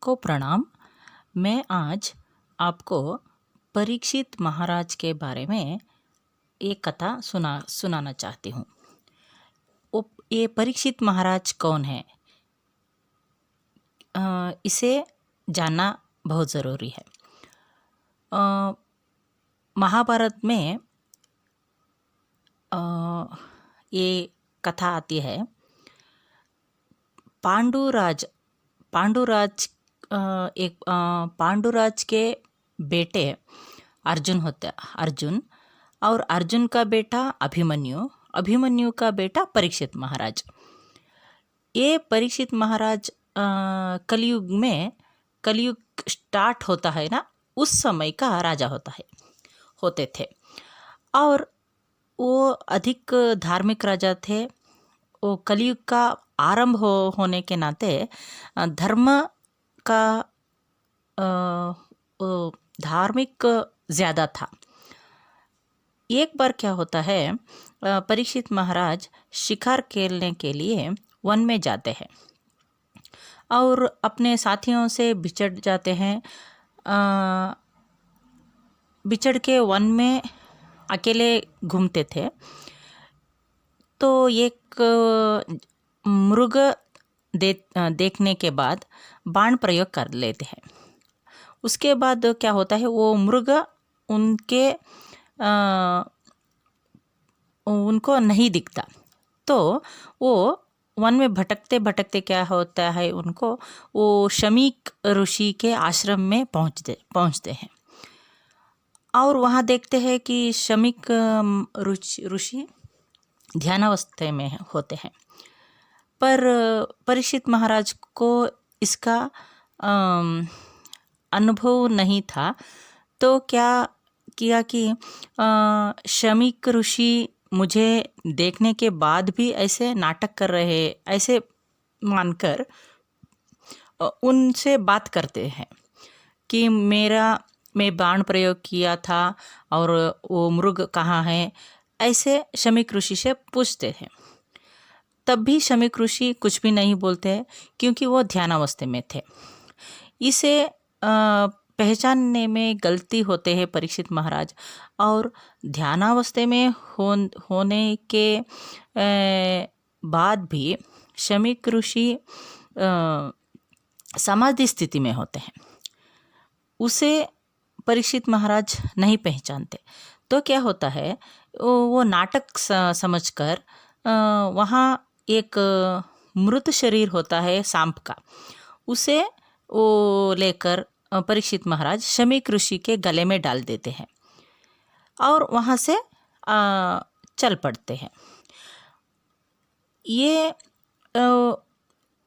सबको प्रणाम। मैं आज आपको परीक्षित महाराज के बारे में एक कथा सुनाना चाहती हूँ। ये परीक्षित महाराज कौन है, इसे जानना बहुत ज़रूरी है। महाभारत में ये कथा आती है। पांडुराज पांडुराज के बेटे अर्जुन और अर्जुन का बेटा अभिमन्यु का बेटा परीक्षित महाराज। ये परीक्षित महाराज कलयुग स्टार्ट होता है ना, उस समय का राजा होते थे और वो अधिक धार्मिक राजा थे। वो कलयुग का आरंभ होने के नाते धर्म का धार्मिक ज़्यादा था। एक बार क्या होता है, परीक्षित महाराज शिकार खेलने के लिए वन में जाते हैं और अपने साथियों से बिछड़ जाते हैं। बिछड़ के वन में अकेले घूमते थे तो एक मृग देखने के बाद बाण प्रयोग कर लेते हैं। उसके बाद क्या होता है, वो मृग उनको नहीं दिखता तो वो वन में भटकते भटकते क्या होता है, उनको वो शमीक ऋषि के आश्रम में पहुँचते हैं और वहाँ देखते हैं कि शमीक ऋषि ध्यानावस्था में होते हैं। पर परीक्षित महाराज को इसका अनुभव नहीं था तो क्या किया कि शमीक ऋषि मुझे देखने के बाद भी ऐसे नाटक कर रहे, ऐसे मानकर उनसे बात करते हैं कि मैं बाण प्रयोग किया था और वो मृग कहाँ है, ऐसे शमीक ऋषि से पूछते हैं। तब भी शमीक ऋषि कुछ भी नहीं बोलते क्योंकि वो ध्यानावस्था में थे। इसे पहचानने में गलती होते हैं परीक्षित महाराज और ध्यानावस्था में होने के बाद भी शमीक ऋषि समाधि स्थिति में होते हैं। उसे परीक्षित महाराज नहीं पहचानते तो क्या होता है, वो नाटक समझकर वहाँ एक मृत शरीर होता है सांप का, उसे वो लेकर परीक्षित महाराज शमीक ऋषि के गले में डाल देते हैं और वहाँ से चल पड़ते हैं। ये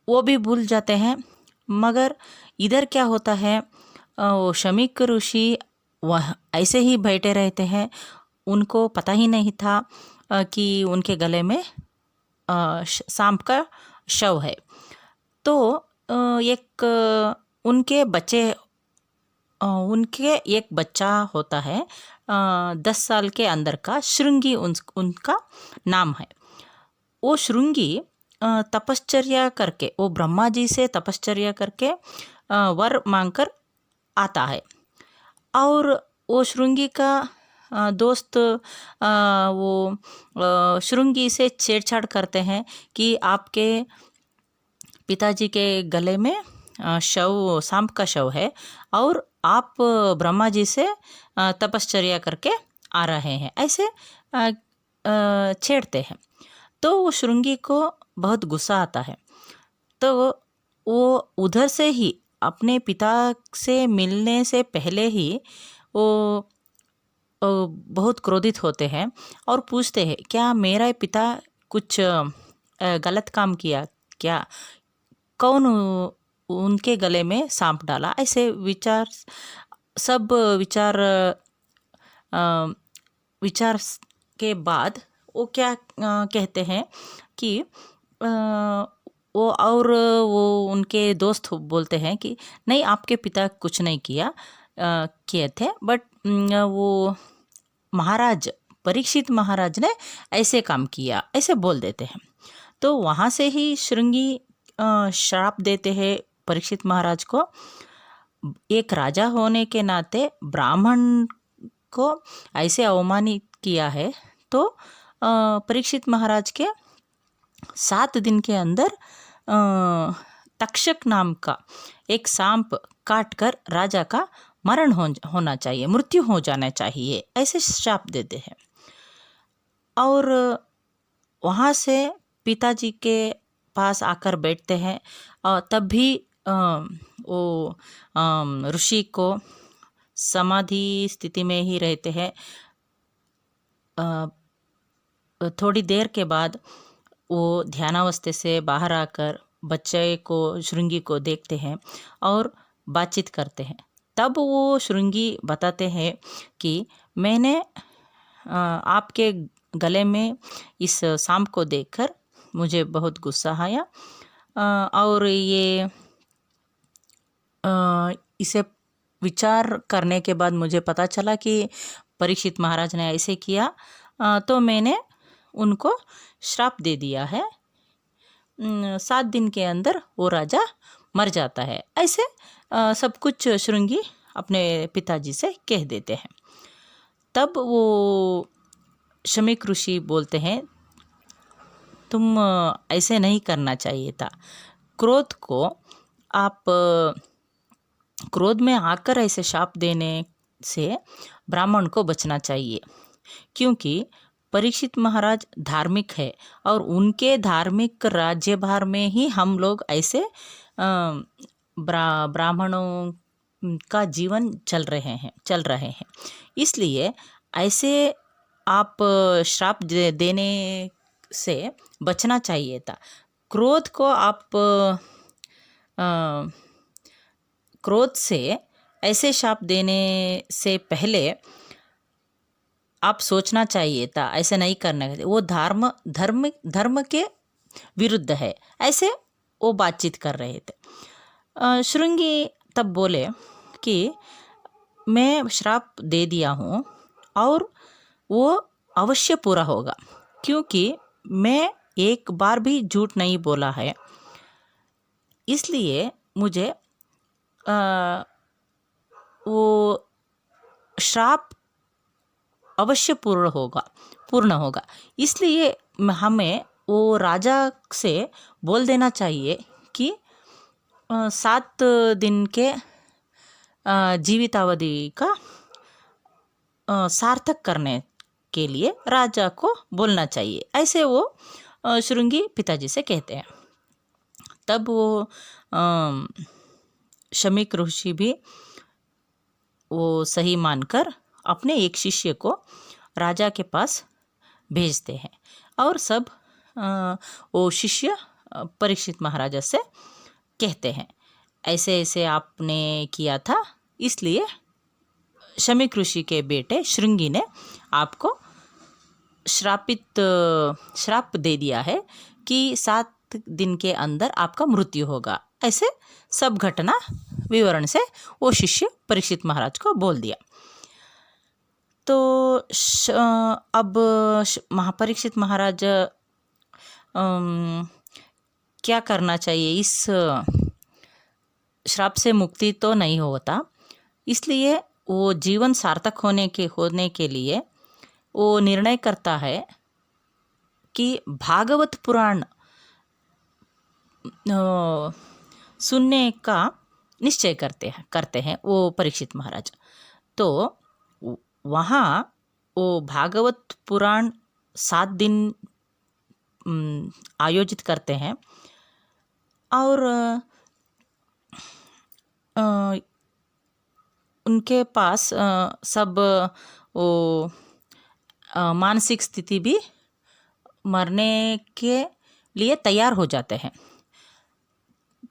वो भी भूल जाते हैं। मगर इधर क्या होता है, वो शमीक ऋषि वह ऐसे ही बैठे रहते हैं। उनको पता ही नहीं था कि उनके गले में सांप का शव है। तो एक उनके एक बच्चा होता है 10 साल के अंदर का, श्रृंगी उनका नाम है। वो श्रृंगी तपश्चर्या करके, वो ब्रह्मा जी से तपश्चर्या करके वर मांगकर आता है और वो श्रृंगी का दोस्त वो श्रृंगी से छेड़छाड़ करते हैं कि आपके पिताजी के गले में सांप का शव है और आप ब्रह्मा जी से तपश्चर्या करके आ रहे हैं, ऐसे छेड़ते हैं। तो वो श्रृंगी को बहुत गुस्सा आता है तो वो उधर से ही अपने पिता से मिलने से पहले ही वो बहुत क्रोधित होते हैं और पूछते हैं, क्या मेरा पिता कुछ गलत काम किया क्या, कौन उनके गले में सांप डाला, ऐसे विचार के बाद वो क्या कहते हैं कि वो उनके दोस्त बोलते हैं कि नहीं, आपके पिता कुछ नहीं किए थे, बट वो परीक्षित महाराज ने ऐसे काम किया, ऐसे बोल देते हैं। तो वहाँ से ही श्रृंगी श्राप देते हैं परीक्षित महाराज को एक राजा होने के नाते ब्राह्मण को ऐसे अवमानित किया है, तो परीक्षित महाराज के 7 दिन के अंदर तक्षक नाम का एक सांप काटकर राजा का मरण होना चाहिए, मृत्यु हो जाना चाहिए, ऐसे श्राप देते हैं। और वहाँ से पिताजी के पास आकर बैठते हैं और तब भी वो ऋषि को समाधि स्थिति में ही रहते हैं। थोड़ी देर के बाद वो ध्यानावस्था से बाहर आकर बच्चे को, श्रृंगी को देखते हैं और बातचीत करते हैं। तब वो श्रृंगी बताते हैं कि मैंने आपके गले में इस सांप को देखकर मुझे बहुत गुस्सा आया और ये इसे विचार करने के बाद मुझे पता चला कि परीक्षित महाराज ने ऐसे किया, तो मैंने उनको श्राप दे दिया है। 7 दिन के अंदर वो राजा मर जाता है। ऐसे सब कुछ श्रृंगी अपने पिताजी से कह देते हैं। तब वो शमीक ऋषि बोलते हैं, तुम ऐसे नहीं करना चाहिए था। क्रोध में आकर ऐसे शाप देने से ब्राह्मण को बचना चाहिए, क्योंकि परीक्षित महाराज धार्मिक है और उनके धार्मिक राज्यभार में ही हम लोग ऐसे ब्राह्मणों का जीवन चल रहे हैं। इसलिए ऐसे आप श्राप देने से बचना चाहिए था। क्रोध से ऐसे श्राप देने से पहले आप सोचना चाहिए था, ऐसे नहीं करना चाहिए। वो धर्म के विरुद्ध है। ऐसे वो बातचीत कर रहे थे। श्रृंगी तब बोले कि मैं श्राप दे दिया हूँ और वो अवश्य पूरा होगा, क्योंकि मैं एक बार भी झूठ नहीं बोला है। इसलिए मुझे वो श्राप अवश्य पूर्ण होगा। इसलिए हमें वो राजा से बोल देना चाहिए कि 7 दिन के जीवितावधि का सार्थक करने के लिए राजा को बोलना चाहिए। ऐसे वो श्रृंगी पिताजी से कहते हैं। तब वो शमीक ऋषि भी वो सही मानकर अपने एक शिष्य को राजा के पास भेजते हैं और सब वो शिष्य परीक्षित महाराजा से कहते हैं, ऐसे ऐसे आपने किया था, इसलिए शमीक ऋषि के बेटे श्रृंगी ने आपको श्राप दे दिया है कि 7 दिन के अंदर आपका मृत्यु होगा। ऐसे सब घटना विवरण से वो शिष्य परीक्षित महाराज को बोल दिया। तो अब महापरीक्षित महाराज क्या करना चाहिए? इस श्राप से मुक्ति तो नहीं होता, इसलिए वो जीवन सार्थक होने के लिए वो निर्णय करता है कि भागवत पुराण सुनने का निश्चय करते हैं वो परीक्षित महाराज। तो वहाँ वो भागवत पुराण 7 दिन आयोजित करते हैं और उनके पास सब वो मानसिक स्थिति भी मरने के लिए तैयार हो जाते हैं।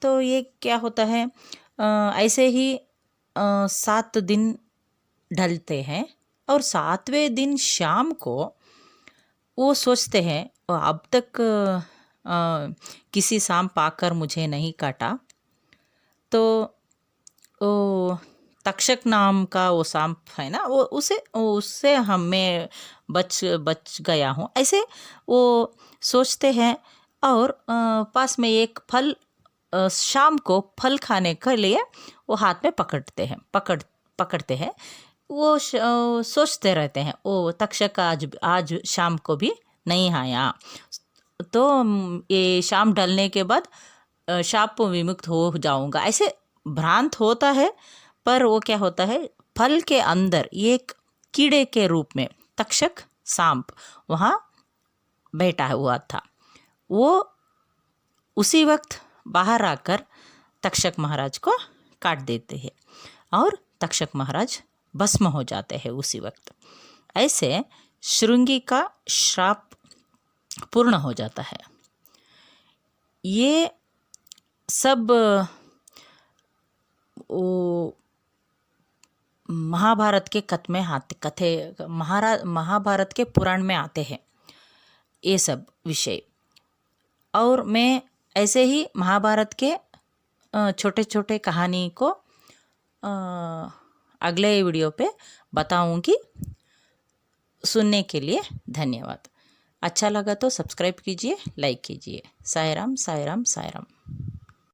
तो ये क्या होता है, ऐसे ही 7 दिन ढलते हैं और 7वें दिन शाम को वो सोचते हैं अब तक किसी सांप आकर मुझे नहीं काटा, तो वो तक्षक नाम का वो सांप है ना, वो उससे मैं बच गया हूँ, ऐसे वो सोचते हैं। और पास में एक फल शाम को फल खाने के लिए वो हाथ में पकड़ते हैं। वो सोचते रहते हैं वो तक्षक आज शाम को भी नहीं आया, तो ये शाम ढलने के बाद शाप विमुक्त हो जाऊंगा, ऐसे भ्रांत होता है। पर वो क्या होता है, फल के अंदर एक कीड़े के रूप में तक्षक सांप वहाँ बैठा हुआ था। वो उसी वक्त बाहर आकर तक्षक महाराज को काट देते हैं और तक्षक महाराज भस्म हो जाते हैं उसी वक्त। ऐसे श्रृंगी का श्राप पूर्ण हो जाता है। ये सब महाभारत के महाभारत के पुराण में आते हैं ये सब विषय। और मैं ऐसे ही महाभारत के छोटे छोटे कहानी को अगले वीडियो पे बताऊंगी। सुनने के लिए धन्यवाद। अच्छा लगा तो सब्सक्राइब कीजिए, लाइक कीजिए। साईं राम, साईं राम, साईं राम।